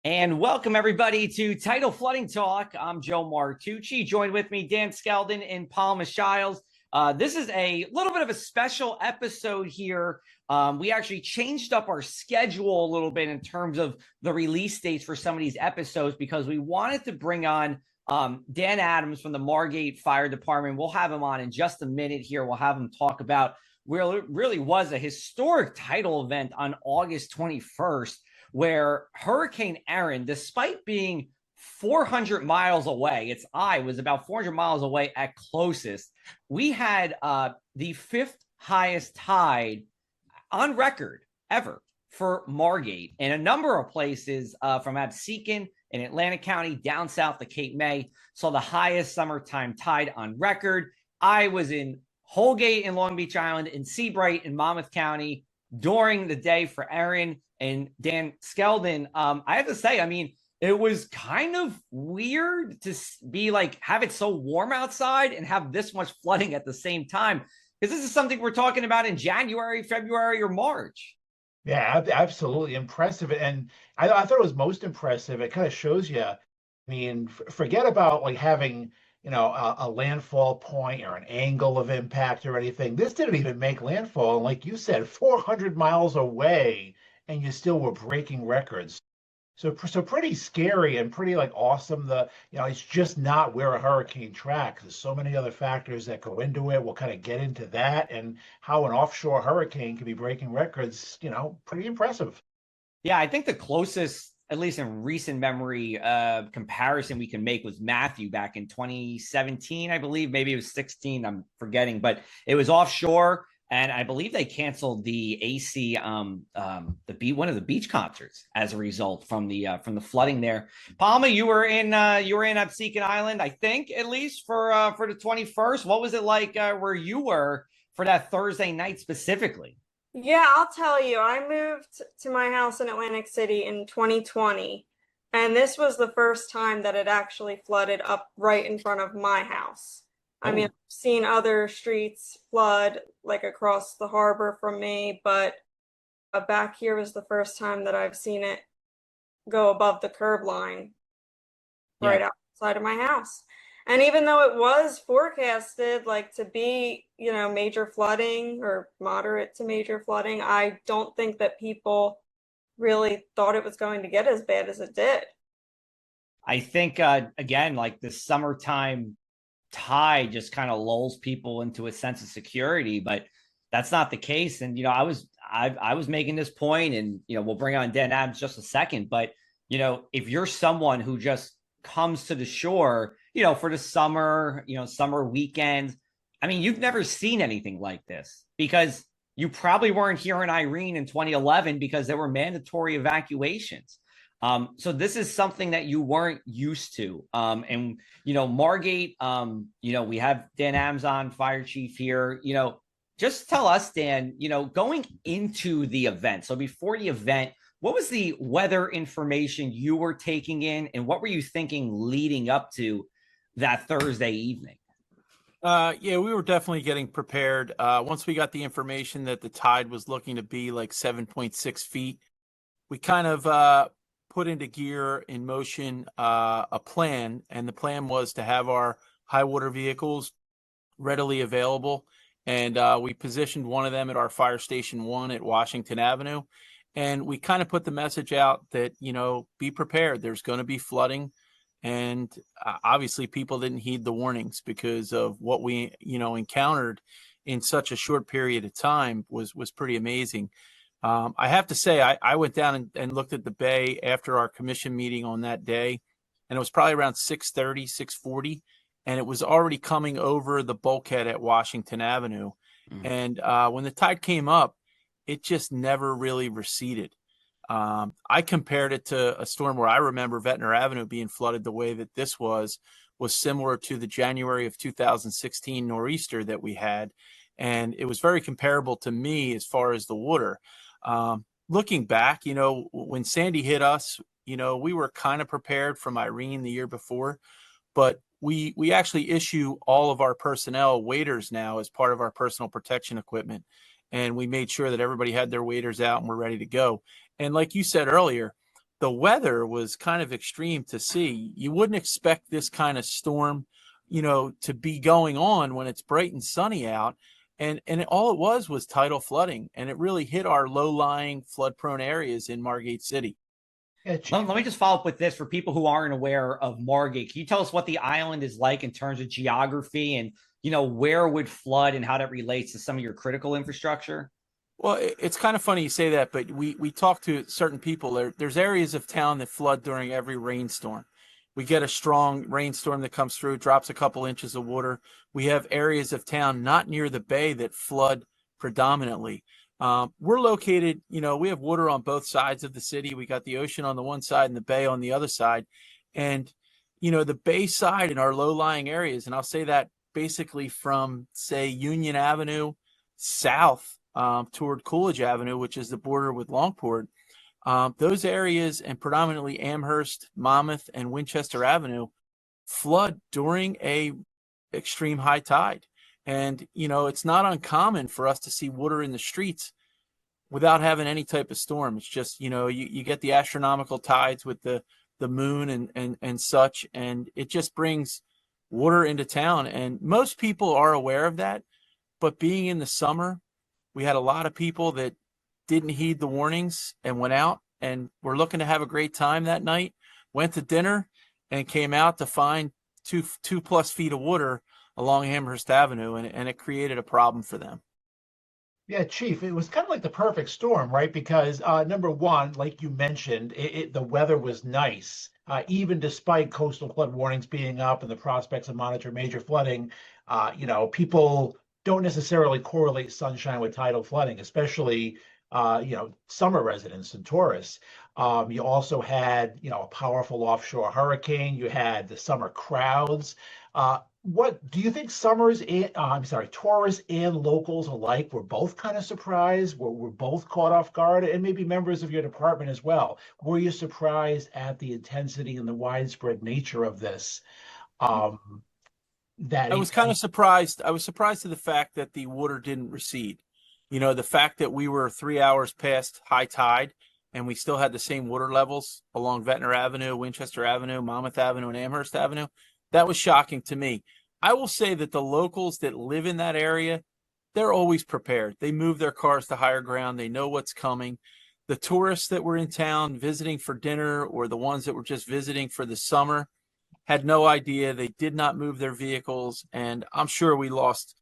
And welcome everybody to Tidal Flooding Talk. I'm Joe Martucci. Joined with me, Dan Skeldon and Palma Shiles. This is a little bit of a special episode here. We actually changed up our schedule a little bit in terms of the release dates for some of these episodes because we wanted to bring on Dan Adams from the Margate Fire Department. We'll have him on in just a minute here. We'll have him talk about where it really was a historic Tidal event on August 21st. Where Hurricane Erin, despite being 400 miles away, its eye was about 400 miles away at closest, we had the fifth highest tide on record ever for Margate. And a number of places from Absecon in Atlantic County down south to Cape May saw the highest summertime tide on record. I was in Holgate in Long Beach Island, in Seabright in Monmouth County during the day for Erin. And Dan Skeldon, I have to say, I mean, it was kind of weird to be like, have it so warm outside and have this much flooding at the same time. Because this is something we're talking about in January, February, or March. Yeah, absolutely impressive. And I thought it was most impressive. It kind of shows you, I mean, forget about like having, a landfall point or an angle of impact or anything. This didn't even make landfall. And like you said, 400 miles away, and you still were breaking records. So pretty scary and pretty like awesome. It's just not where a hurricane tracks. There's so many other factors that go into it. We'll kind of get into that and how an offshore hurricane can be breaking records, pretty impressive. Yeah, I think the closest, at least in recent memory, comparison we can make was Matthew back in 2017, I believe. Maybe it was 16, I'm forgetting, but it was offshore. And I believe they canceled the AC, one of the beach concerts as a result from the flooding there. Palma, you were in Absecon Island, I think, at least for the 21st. What was it like where you were for that Thursday night specifically? Yeah, I'll tell you. I moved to my house in Atlantic City in 2020, and this was the first time that it actually flooded up right in front of my house. I mean, I've seen other streets flood like across the harbor from me, but back here was the first time that I've seen it go above the curb line right outside of my house. And even though it was forecasted like to be, major flooding or moderate to major flooding, I don't think that people really thought it was going to get as bad as it did. I think, again, like the summertime tide just kind of lulls people into a sense of security, but that's not the case. And I was making this point, and we'll bring on Dan Adams just a second, but if you're someone who just comes to the shore for the summer summer weekend, I mean, you've never seen anything like this because you probably weren't here in Irene in 2011 because there were mandatory evacuations. So this is something that you weren't used to. And, Margate, we have Dan Adams on, fire chief here, just tell us, Dan, going into the event. So before the event, what was the weather information you were taking in and what were you thinking leading up to that Thursday evening? Yeah, we were definitely getting prepared. Once we got the information that the tide was looking to be like 7.6 feet, we kind of, put into gear in motion a plan, and the plan was to have our high water vehicles readily available, and we positioned one of them at our fire station 1 at Washington Avenue, and we kind of put the message out that be prepared, there's going to be flooding, and obviously people didn't heed the warnings because of what we encountered in such a short period of time was pretty amazing. I have to say, I went down and looked at the bay after our commission meeting on that day, and it was probably around 6:30, 6:40, and it was already coming over the bulkhead at Washington Avenue. And when the tide came up, it just never really receded. I compared it to a storm where I remember Ventnor Avenue being flooded the way that this was similar to the January of 2016 nor'easter that we had. And it was very comparable to me as far as the water. Looking back, when Sandy hit us, we were kind of prepared from Irene the year before, but we actually issue all of our personnel waders now as part of our personal protection equipment. And we made sure that everybody had their waders out and were ready to go. And like you said earlier, the weather was kind of extreme to see. You wouldn't expect this kind of storm, to be going on when it's bright and sunny out. And all it was tidal flooding, and it really hit our low-lying, flood-prone areas in Margate City. Yeah, Let me just follow up with this for people who aren't aware of Margate. Can you tell us what the island is like in terms of geography and, where would flood and how that relates to some of your critical infrastructure? Well, it's kind of funny you say that, but we talk to certain people. There's areas of town that flood during every rainstorm. We get a strong rainstorm that comes through, drops a couple inches of water. We have areas of town not near the bay that flood predominantly. We're located, we have water on both sides of the city. We got the ocean on the one side and the bay on the other side. And, the bay side in our low-lying areas, and I'll say that basically from, say, Union Avenue south toward Coolidge Avenue, which is the border with Longport, those areas, and predominantly Amherst, Monmouth, and Winchester Avenue, flood during a extreme high tide. And, it's not uncommon for us to see water in the streets without having any type of storm. It's just, you get the astronomical tides with the moon and such, and it just brings water into town. And most people are aware of that. But being in the summer, we had a lot of people that didn't heed the warnings and went out and were looking to have a great time that night, went to dinner, and came out to find two plus feet of water along Amherst Avenue, and it created a problem for them. Yeah, Chief, it was kind of like the perfect storm, right? Because number one, like you mentioned, the weather was nice, even despite coastal flood warnings being up and the prospects of major flooding. People don't necessarily correlate sunshine with tidal flooding, especially summer residents and tourists. You also had a powerful offshore hurricane. You had the summer crowds. What do you think tourists and locals alike were both kind of surprised? Were both caught off guard, and maybe members of your department as well? Were you surprised at the intensity and the widespread nature of this? I was kind of surprised. I was surprised at the fact that the water didn't recede. The fact that we were 3 hours past high tide and we still had the same water levels along Ventnor Avenue, Winchester Avenue, Monmouth Avenue, and Amherst Avenue, that was shocking to me. I will say that the locals that live in that area, they're always prepared. They move their cars to higher ground. They know what's coming. The tourists that were in town visiting for dinner, or the ones that were just visiting for the summer, had no idea. They did not move their vehicles. And I'm sure we lost,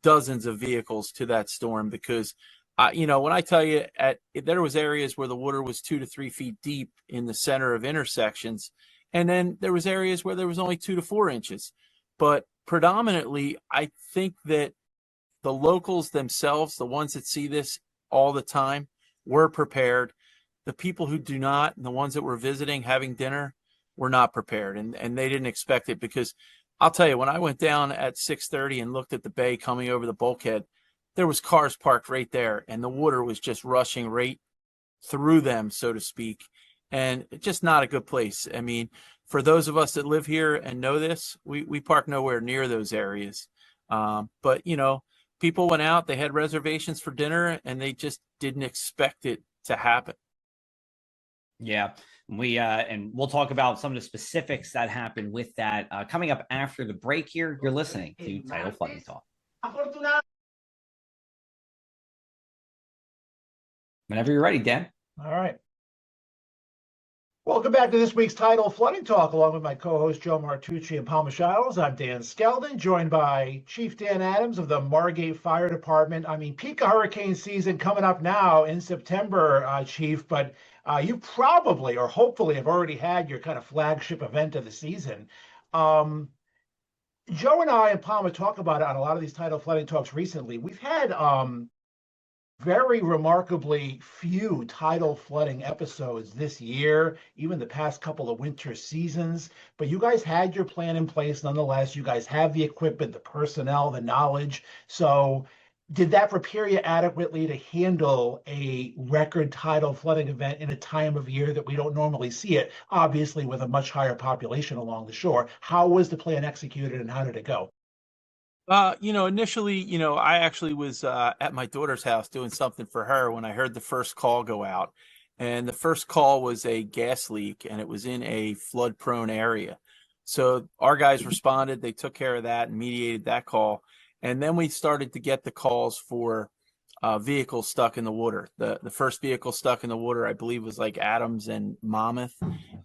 dozens of vehicles to that storm because, when I tell you there was areas where the water was 2 to 3 feet deep in the center of intersections. And then there was areas where there was only 2 to 4 inches. But predominantly, I think that the locals themselves, the ones that see this all the time, were prepared. The people who do not, and the ones that were visiting, having dinner, were not prepared. And they didn't expect it, because I'll tell you, when I went down at 6:30 and looked at the bay coming over the bulkhead, there was cars parked right there, and the water was just rushing right through them, so to speak. And it's just not a good place. I mean, for those of us that live here and know this, we park nowhere near those areas. But, people went out, they had reservations for dinner, and they just didn't expect it to happen. Yeah. And we'll talk about some of the specifics that happened with that coming up after the break here. You're listening to Tidal Flooding Talk. Whenever you're ready, Dan. All right. Welcome back to this week's Tidal Flooding Talk, along with my co-host Joe Martucci and Paul Michaels. I'm Dan Skeldon, joined by Chief Dan Adams of the Margate Fire Department. I mean, peak of hurricane season coming up now in September, Chief, but you probably or hopefully have already had your kind of flagship event of the season. Joe and I and Palmer talk about it on a lot of these Tidal Flooding Talks recently. We've had very remarkably few tidal flooding episodes this year, even the past couple of winter seasons. But you guys had your plan in place nonetheless. You guys have the equipment, the personnel, the knowledge. So did that prepare you adequately to handle a record tidal flooding event in a time of year that we don't normally see it, obviously with a much higher population along the shore? How was the plan executed and how did it go? Initially, I actually was at my daughter's house doing something for her when I heard the first call go out. And the first call was a gas leak, and it was in a flood prone area. So our guys responded, they took care of that and mediated that call. And then we started to get the calls for vehicles stuck in the water. The first vehicle stuck in the water, I believe, was like Adams and Monmouth,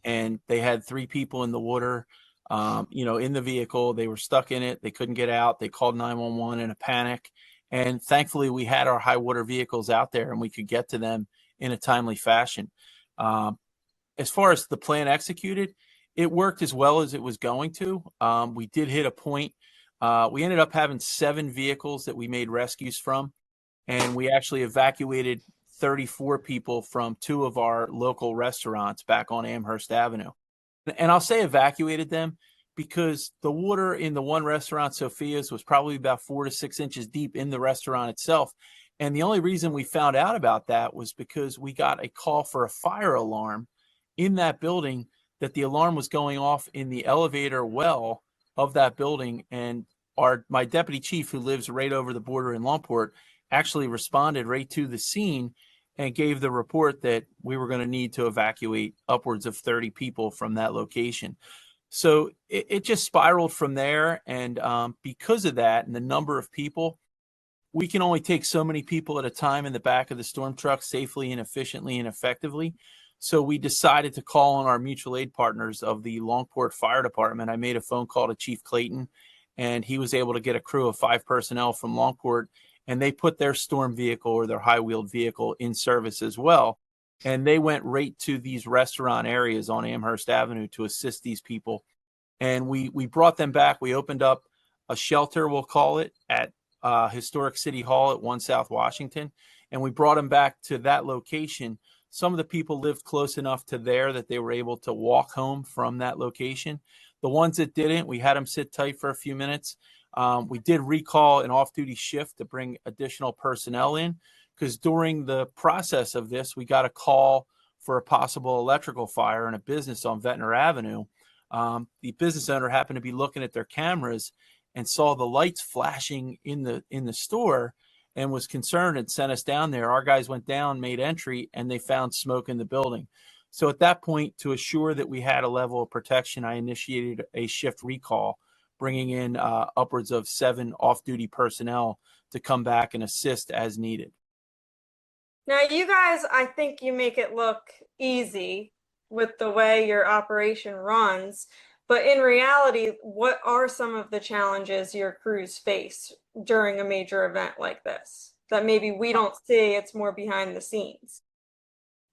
and they had 3 people in the water, in the vehicle. They were stuck in it. They couldn't get out. They called 911 in a panic. And thankfully, we had our high water vehicles out there, and we could get to them in a timely fashion. As far as the plan executed, it worked as well as it was going to. We did hit a point. We ended up having 7 vehicles that we made rescues from, and we actually evacuated 34 people from 2 of our local restaurants back on Amherst Avenue. And I'll say evacuated them because the water in the one restaurant, Sophia's, was probably about 4 to 6 inches deep in the restaurant itself. And the only reason we found out about that was because we got a call for a fire alarm in that building, that the alarm was going off in the elevator well of that building. And my deputy chief, who lives right over the border in Longport, actually responded right to the scene and gave the report that we were going to need to evacuate upwards of 30 people from that location. So it just spiraled from there. And because of that and the number of people, we can only take so many people at a time in the back of the storm truck safely and efficiently and effectively. So we decided to call on our mutual aid partners of the Longport Fire Department. I made a phone call to Chief Clayton, and he was able to get a crew of 5 personnel from Longport, and they put their storm vehicle or their high-wheeled vehicle in service as well. And they went right to these restaurant areas on Amherst Avenue to assist these people. And we brought them back. We opened up a shelter, we'll call it, at Historic City Hall at 1 South Washington, and we brought them back to that location. Some of the people lived close enough to there that they were able to walk home from that location. The ones that didn't, we had them sit tight for a few minutes. We did recall an off-duty shift to bring additional personnel in, because during the process of this, we got a call for a possible electrical fire in a business on Ventnor Avenue. The business owner happened to be looking at their cameras and saw the lights flashing in the store and was concerned and sent us down there. Our guys went down, made entry, and they found smoke in the building. So at that point, to assure that we had a level of protection, I initiated a shift recall, bringing in upwards of 7 off-duty personnel to come back and assist as needed. Now, you guys, I think you make it look easy with the way your operation runs. But in reality, what are some of the challenges your crews face during a major event like this that maybe we don't see? It's more behind the scenes.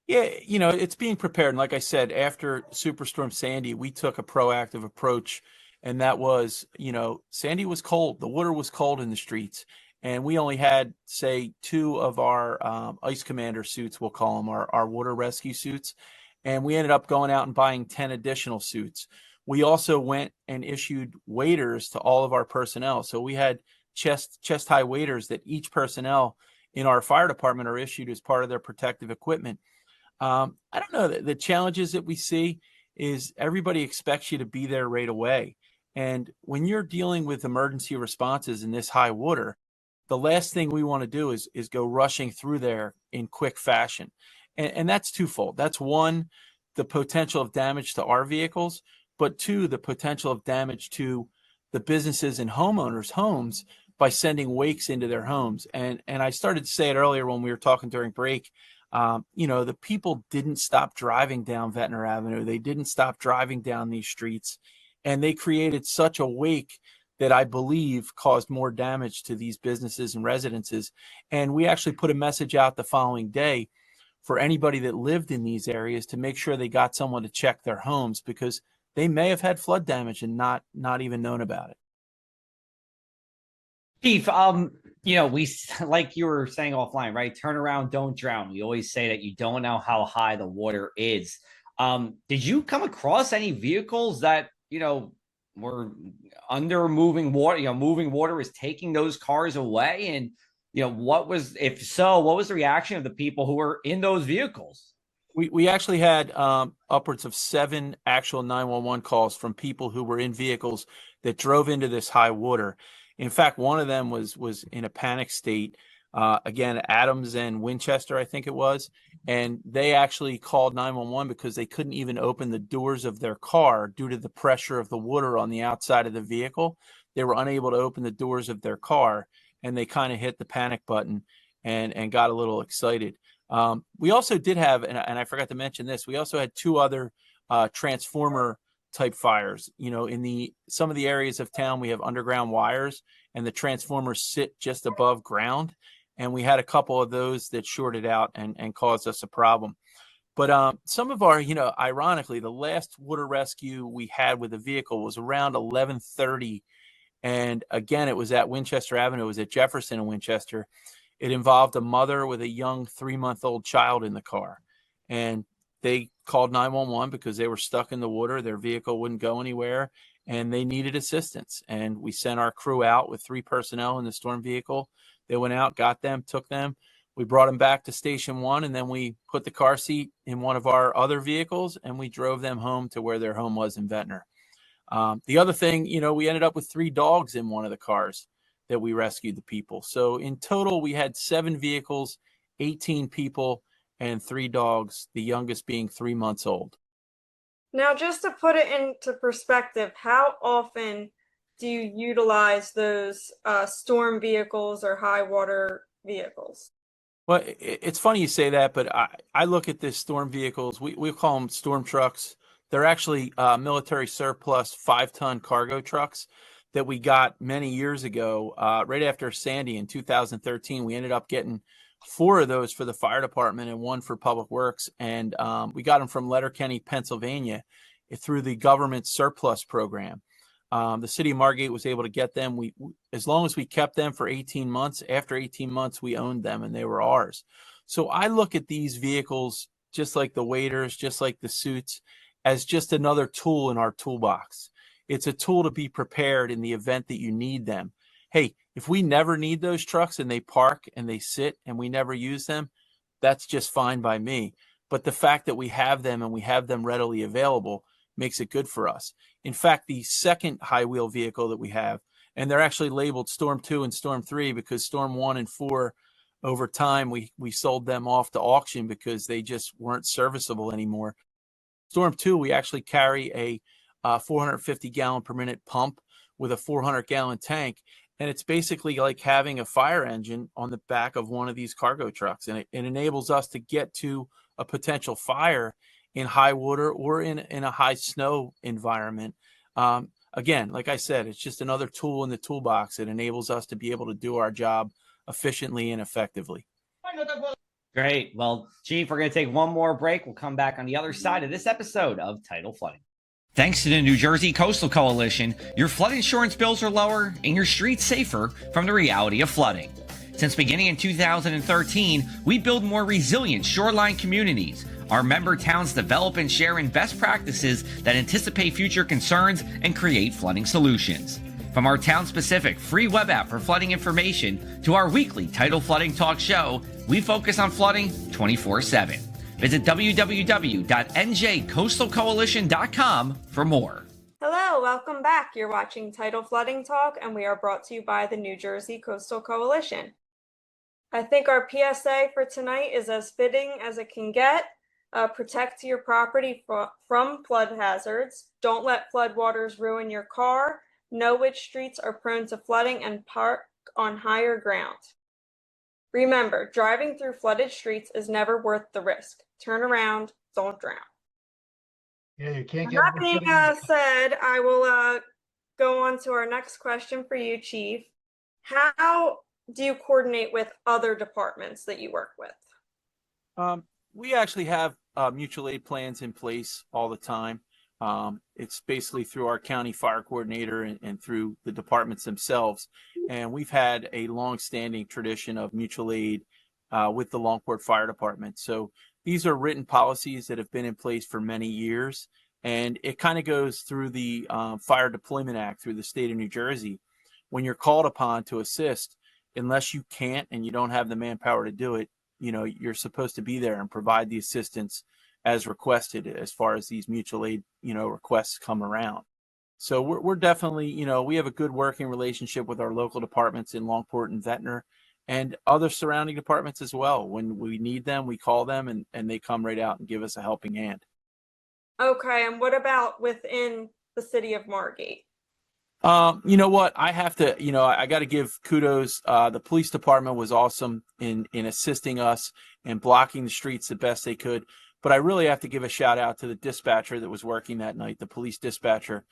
Yeah, it's being prepared. And like I said, after Superstorm Sandy, we took a proactive approach. And that was, Sandy was cold. The water was cold in the streets. And we only had, say, 2 of our Ice Commander suits, we'll call them, our water rescue suits. And we ended up going out and buying 10 additional suits. We also went and issued waders to all of our personnel. So we had chest high waders that each personnel in our fire department are issued as part of their protective equipment. I don't know. The challenges that we see is everybody expects you to be there right away. And when you're dealing with emergency responses in this high water, the last thing we want to do is go rushing through there in quick fashion. And that's twofold. That's one, the potential of damage to our vehicles, but 2, the potential of damage to the businesses and homeowners' homes by sending wakes into their homes. And I started to say it earlier when we were talking during break. The people didn't stop driving down Ventnor Avenue. They didn't stop driving down these streets. And they created such a wake that I believe caused more damage to these businesses and residences. And we actually put a message out the following day for anybody that lived in these areas to make sure they got someone to check their homes, because they may have had flood damage and not even known about it. Chief, we, like you were saying offline, right? Turn around, don't drown. We always say that you don't know how high the water is. Did you come across any vehicles that, were under moving water, moving water was taking those cars away? And, if so, what was the reaction of the people who were in those vehicles? We actually had upwards of 7 actual 911 calls from people who were in vehicles that drove into this high water. In fact, one of them was in a panic state. Again, Adams and Winchester, I think it was, and they actually called 911 because they couldn't even open the doors of their car due to the pressure of the water on the outside of the vehicle. They were unable to open the doors of their car, and they kind of hit the panic button and got a little excited. We also did have, and I forgot to mention this, we also had two other transformer type fires. In some of the areas of town, we have underground wires, and the transformers sit just above ground. And we had a couple of those that shorted out and caused us a problem. But some of our, ironically, the last water rescue we had with a vehicle was around 11:30. And again, it was at Winchester Avenue. It was at Jefferson and Winchester. It involved a mother with a young 3-month-old child in the car. And they called 911 because they were stuck in the water. Their vehicle wouldn't go anywhere, and they needed assistance. And we sent our crew out with 3 personnel in the storm vehicle. They went out, got them, took them. We brought them back to Station 1, and then we put the car seat in one of our other vehicles, and we drove them home to where their home was in Ventnor. The other thing, we ended up with 3 dogs in one of the cars that we rescued the people. So in total, we had 7 vehicles, 18 people, and 3 dogs, the youngest being 3 months old. Now, just to put it into perspective, how often do you utilize those storm vehicles or high water vehicles? Well, it's funny you say that, but I look at this storm vehicles, we call them storm trucks. They're actually military surplus 5-ton cargo trucks that we got many years ago, right after Sandy in 2013. We ended up getting 4 of those for the fire department and 1 for public works. And we got them from Letterkenny, Pennsylvania through the government surplus program. The city of Margate was able to get them. As long as we kept them for 18 months, after 18 months, we owned them and they were ours. So I look at these vehicles, just like the waders, just like the suits, as just another tool in our toolbox. It's a tool to be prepared in the event that you need them. Hey, if we never need those trucks and they park and they sit and we never use them, that's just fine by me. But the fact that we have them and we have them readily available makes it good for us. In fact, the second high wheel vehicle that we have, and they're actually labeled Storm 2 and Storm 3 because Storm 1 and 4, over time, we sold them off to auction because they just weren't serviceable anymore. Storm 2, we actually carry a 450 gallon per minute pump with a 400 gallon tank. And it's basically like having a fire engine on the back of one of these cargo trucks. And it enables us to get to a potential fire in high water or in a high snow environment. Again, like I said, it's just another tool in the toolbox that enables us to be able to do our job efficiently and effectively. Great. Well, Chief, we're going to take one more break. We'll come back on the other side of this episode of Tidal Flooding. Thanks to the New Jersey Coastal Coalition, your flood insurance bills are lower and your streets safer from the reality of flooding. Since beginning in 2013, we build more resilient shoreline communities. Our member towns develop and share in best practices that anticipate future concerns and create flooding solutions. From our town-specific free web app for flooding information to our weekly Tidal Flooding Talk show, we focus on flooding 24/7. Visit www.njcoastalcoalition.com for more. Hello, welcome back. You're watching Tidal Flooding Talk, and we are brought to you by the New Jersey Coastal Coalition. I think our PSA for tonight is as fitting as it can get. Protect your property from flood hazards. Don't let floodwaters ruin your car. Know which streets are prone to flooding and park on higher ground. Remember, driving through flooded streets is never worth the risk. Turn around, don't drown. Yeah, you can't get. That being said, I will go on to our next question for you, Chief. How do you coordinate with other departments that you work with? We actually have mutual aid plans in place all the time. It's basically through our county fire coordinator and through the departments themselves. And we've had a long-standing tradition of mutual aid with the Longport Fire Department. So these are written policies that have been in place for many years. And it kind of goes through the Fire Deployment Act through the state of New Jersey. When you're called upon to assist, unless you can't and you don't have the manpower to do it, you're supposed to be there and provide the assistance as requested as far as these mutual aid, requests come around. So we're definitely, we have a good working relationship with our local departments in Longport and Ventnor and other surrounding departments as well. When we need them, we call them and they come right out and give us a helping hand. Okay, and what about within the city of Margate? You know what? I have to, I got to give kudos. The police department was awesome in assisting us and blocking the streets the best they could. But I really have to give a shout out to the dispatcher that was working that night, the police dispatcher,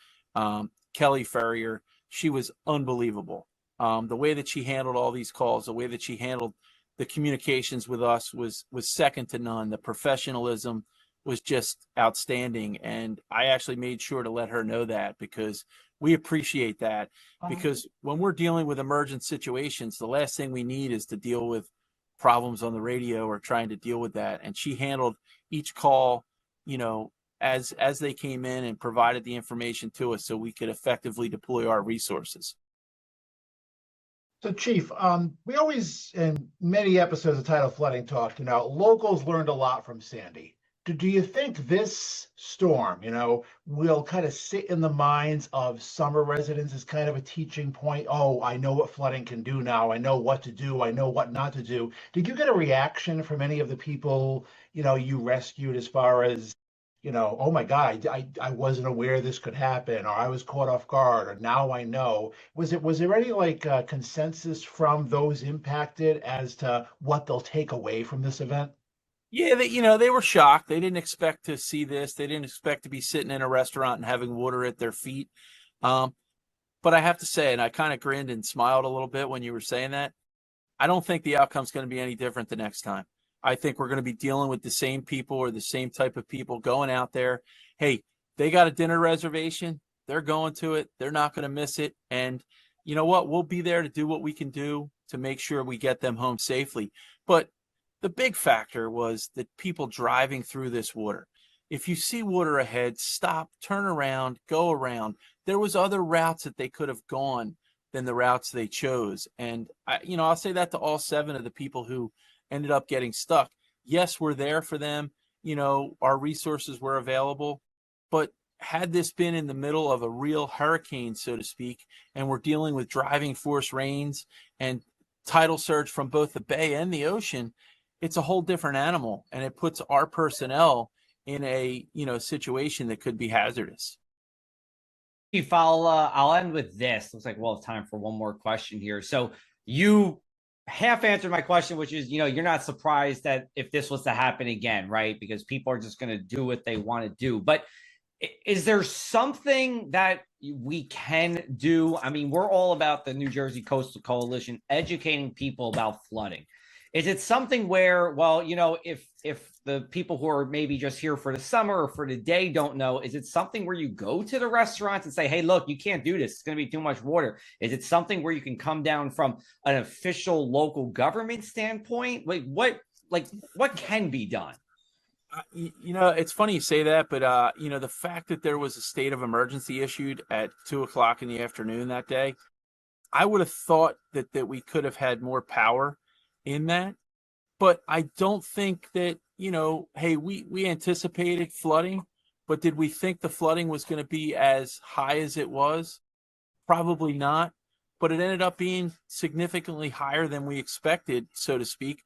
Kelly Ferrier. She was unbelievable. The way that she handled all these calls, the way that she handled the communications with us was second to none. The professionalism was just outstanding. And I actually made sure to let her know that because we appreciate that, because when we're dealing with emergent situations, the last thing we need is to deal with problems on the radio or trying to deal with that. And she handled each call, as they came in and provided the information to us so we could effectively deploy our resources. So, Chief, we always, in many episodes of Tidal Flooding Talk, locals learned a lot from Sandy. Do you think this storm, will kind of sit in the minds of summer residents as kind of a teaching point? Oh, I know what flooding can do now. I know what to do. I know what not to do. Did you get a reaction from any of the people, you rescued as far as, oh my God, I wasn't aware this could happen, or I was caught off guard, or now I know. Was there any consensus from those impacted as to what they'll take away from this event? Yeah, they were shocked. They didn't expect to see this. They didn't expect to be sitting in a restaurant and having water at their feet. But I have to say, and I kind of grinned and smiled a little bit when you were saying that, I don't think the outcome's going to be any different the next time. I think we're going to be dealing with the same people or the same type of people going out there. Hey, they got a dinner reservation. They're going to it. They're not going to miss it. And you know what? We'll be there to do what we can do to make sure we get them home safely. But the big factor was the people driving through this water. If you see water ahead, stop, turn around, go around. There was other routes that they could have gone than the routes they chose. And I'll say that to all 7 of the people who ended up getting stuck. Yes, we're there for them. Our resources were available, but had this been in the middle of a real hurricane, so to speak, and we're dealing with driving force rains and tidal surge from both the bay and the ocean, it's a whole different animal, and it puts our personnel in a situation that could be hazardous. I'll end with this. Looks like we'll have time for one more question here. So you half answered my question, which is, you're not surprised that if this was to happen again, right? Because people are just going to do what they want to do. But is there something that we can do? I mean, we're all about the New Jersey Coastal Coalition educating people about flooding. Is it something where, well, if the people who are maybe just here for the summer or for the day don't know, is it something where you go to the restaurants and say, hey, look, you can't do this. It's going to be too much water. Is it something where you can come down from an official local government standpoint? What can be done? It's funny you say that, but the fact that there was a state of emergency issued at 2:00 in the afternoon that day, I would have thought that we could have had more power in that. But I don't think that, hey, we anticipated flooding, but did we think the flooding was going to be as high as it was? Probably not. But it ended up being significantly higher than we expected, so to speak.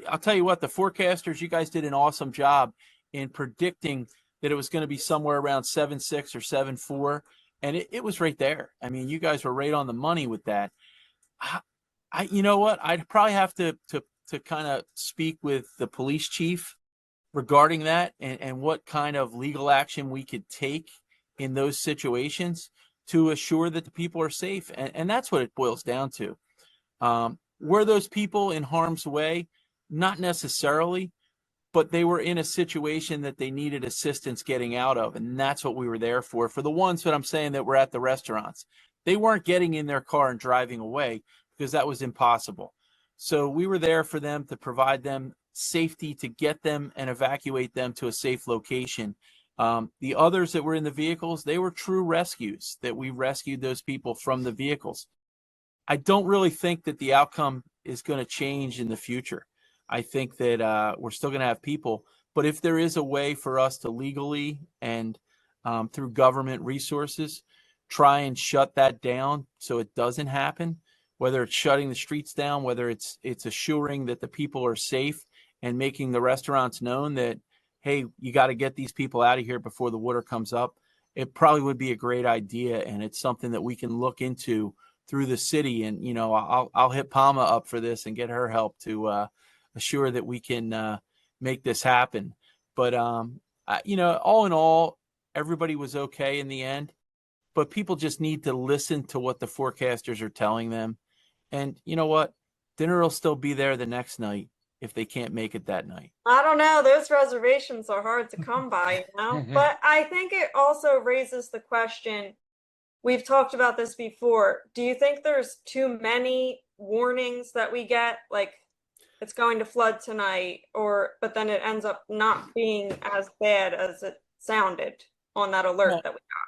I'll tell you what, the forecasters, you guys did an awesome job in predicting that it was going to be somewhere around 7.6 or 7.4. And it was right there. I mean, you guys were right on the money with that. You know what? I'd probably have to kind of speak with the police chief regarding that and what kind of legal action we could take in those situations to assure that the people are safe. And that's what it boils down to. Were those people in harm's way? Not necessarily, but they were in a situation that they needed assistance getting out of. And that's what we were there for. For the ones that I'm saying that were at the restaurants, they weren't getting in their car and driving away because that was impossible. So we were there for them to provide them safety, to get them and evacuate them to a safe location. The others that were in the vehicles, they were true rescues, that we rescued those people from the vehicles. I don't really think that the outcome is going to change in the future. I think that we're still going to have people, but if there is a way for us to legally and through government resources try and shut that down so it doesn't happen, whether it's shutting the streets down, whether it's assuring that the people are safe and making the restaurants known that, hey, you got to get these people out of here before the water comes up. It probably would be a great idea, and it's something that we can look into through the city. And, you know, I'll hit Palma up for this and get her help to assure that we can make this happen. But, you know, all in all, everybody was okay in the end, but people just need to listen to what the forecasters are telling them. And you know what? Dinner will still be there the next night if they can't make it that night. I don't know. Those reservations are hard to come by, you know? But I think it also raises the question, we've talked about this before. Do you think there's too many warnings that we get? Like, it's going to flood tonight, but then it ends up not being as bad as it sounded on that alert that we got.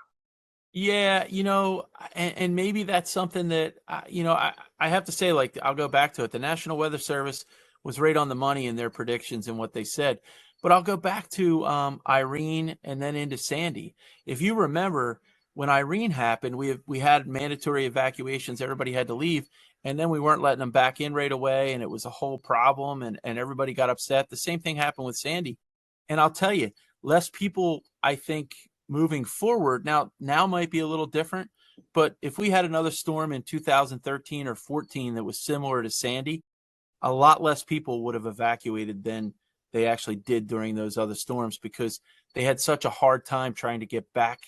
Yeah, you know, and maybe that's something that, you know, I have to say, like, I'll go back to it. The National Weather Service was right on the money in their predictions and what they said. But I'll go back to Irene and then into Sandy. If you remember, when Irene happened, we had mandatory evacuations. Everybody had to leave. And then we weren't letting them back in right away. And it was a whole problem. And everybody got upset. The same thing happened with Sandy. And I'll tell you, less people, I think, moving forward now might be a little different. But if we had another storm in 2013 or 14 that was similar to Sandy, a lot less people would have evacuated than they actually did during those other storms, because they had such a hard time trying to get back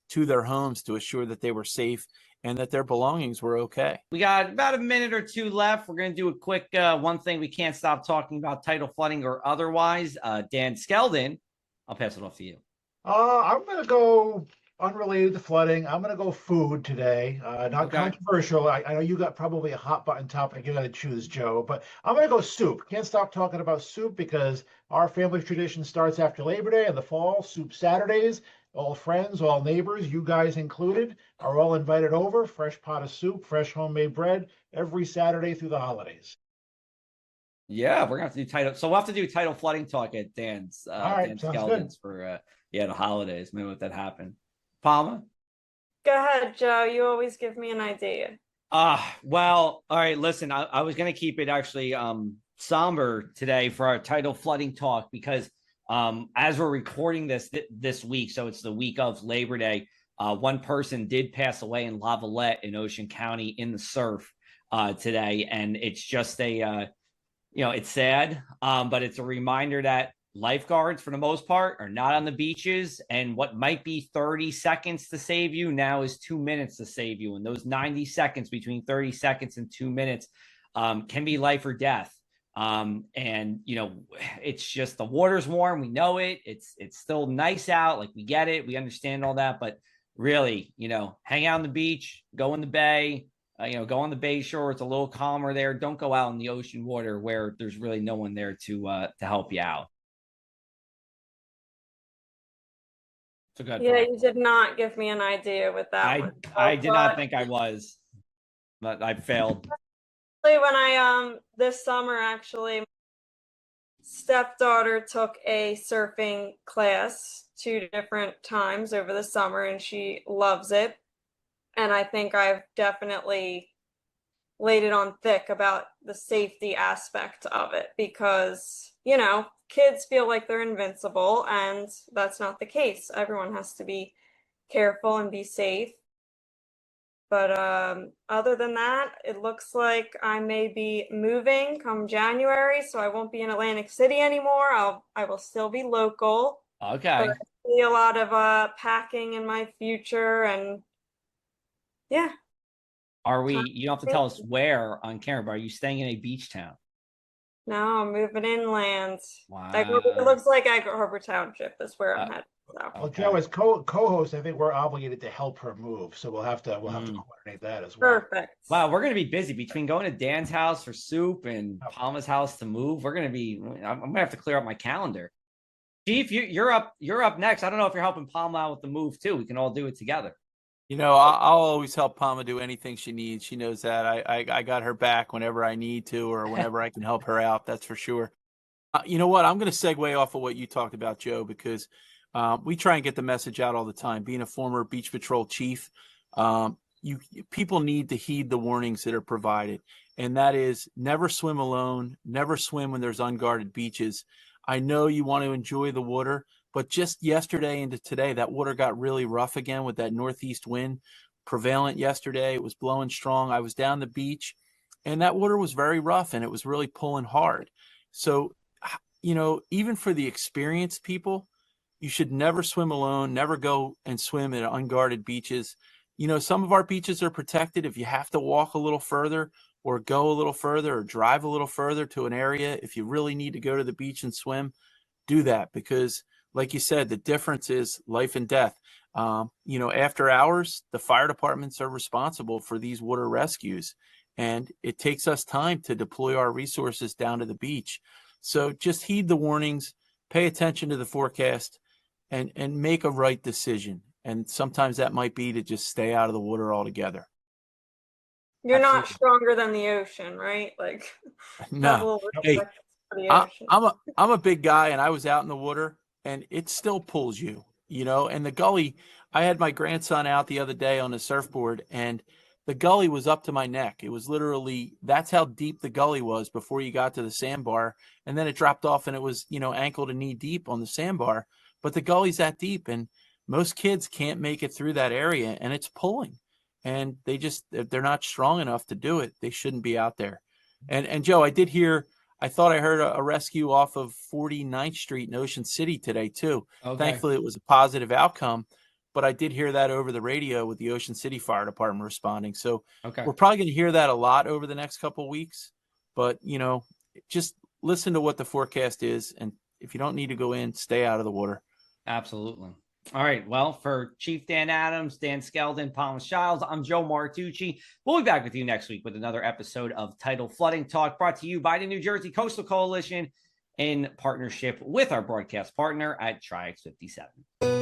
to their homes to assure that they were safe and that their belongings were okay. We got about a minute or two left. We're going to do a quick one thing we can't stop talking about, tidal flooding or otherwise. Dan Skeldon, I'll pass it off to you. I'm going to go unrelated to flooding. I'm going to go food today. Not controversial. I know you got probably a hot button topic you got to choose, Joe, but I'm going to go soup. Can't stop talking about soup because our family tradition starts after Labor Day in the fall. Soup Saturdays. All friends, all neighbors, you guys included, are all invited over. Fresh pot of soup, fresh homemade bread every Saturday through the holidays. Yeah, we're gonna have to do tidal. So we'll have to do tidal flooding talk at Dan's. All right, Dan sounds Skeldon's for the holidays. Maybe let that happen. Palma. Go ahead, Joe. You always give me an idea. Well, all right. Listen, I was gonna keep it actually somber today for our tidal flooding talk because as we're recording this week, so it's the week of Labor Day, one person did pass away in Lavalette in Ocean County in the surf today, and it's just a it's sad, but it's a reminder that lifeguards, for the most part, are not on the beaches, and what might be 30 seconds to save you now is 2 minutes to save you, and those 90 seconds between 30 seconds and 2 minutes can be life or death. And it's just the water's warm. We know it. It's still nice out. Like, we get it. We understand all that, but really, hang out on the beach, go in the bay, go on the bay shore. It's a little calmer there. Don't go out in the ocean water where there's really no one there to help you out. So good. Yeah, you did not give me an idea with that one. I did not think I was, but I failed. When I this summer, actually, stepdaughter took a surfing class 2 different times over the summer, and she loves it. And I think I've definitely laid it on thick about the safety aspect of it because, kids feel like they're invincible, and that's not the case. Everyone has to be careful and be safe. But other than that, it looks like I may be moving come January, so I won't be in Atlantic City anymore. I will still be local. Okay. But I see a lot of packing in my future, and yeah. You don't have to tell us where on camera, but are you staying in a beach town? No, I'm moving inland. Wow. It looks like Egg Harbor Township is where I'm headed. So. Well, Joe, as co-host, I think we're obligated to help her move, so we'll have to coordinate that as well. Perfect. Wow, we're gonna be busy between going to Dan's house for soup and Palma's house to move. I'm gonna have to clear up my calendar. Chief, you're up next. I don't know if you're helping Palma out with the move too. We can all do it together. I'll always help Palma do anything she needs. She knows that. I got her back whenever I need to or whenever I can help her out. That's for sure. You know what? I'm going to segue off of what you talked about, Joe, because we try and get the message out all the time. Being a former Beach Patrol chief, People need to heed the warnings that are provided, and that is never swim alone, never swim when there's unguarded beaches. I know you want to enjoy the water, but just yesterday into today, that water got really rough again with that northeast wind prevalent yesterday. It was blowing strong. I was down the beach, and that water was very rough, and it was really pulling hard. So, even for the experienced people, you should never swim alone, never go and swim at unguarded beaches. Some of our beaches are protected. If you have to walk a little further or go a little further or drive a little further to an area, if you really need to go to the beach and swim, do that, because like you said, the difference is life and death. After hours, the fire departments are responsible for these water rescues, and it takes us time to deploy our resources down to the beach. So just heed the warnings, pay attention to the forecast, and make a right decision. And sometimes that might be to just stay out of the water altogether. You're not Absolutely. stronger than the ocean, right? Like, have a No. little Hey, respect for the ocean. I'm a big guy, and I was out in the water, and it still pulls you, and the gully. I had my grandson out the other day on a surfboard, and the gully was up to my neck. It was literally, that's how deep the gully was before you got to the sandbar. And then it dropped off, and it was, ankle to knee deep on the sandbar. But the gully's that deep, and most kids can't make it through that area, and it's pulling. And if they're not strong enough to do it, they shouldn't be out there. And Joe, I thought I heard a rescue off of 49th Street in Ocean City today too. Okay. Thankfully, it was a positive outcome, but I did hear that over the radio with the Ocean City Fire Department responding. So Okay. we're probably going to hear that a lot over the next couple of weeks. But, just listen to what the forecast is. And if you don't need to go in, stay out of the water. Absolutely. All right. Well, for Chief Dan Adams, Dan Skeldon, Palmas Giles, I'm Joe Martucci. We'll be back with you next week with another episode of Tidal Flooding Talk, brought to you by the New Jersey Coastal Coalition in partnership with our broadcast partner at Tri-X 57.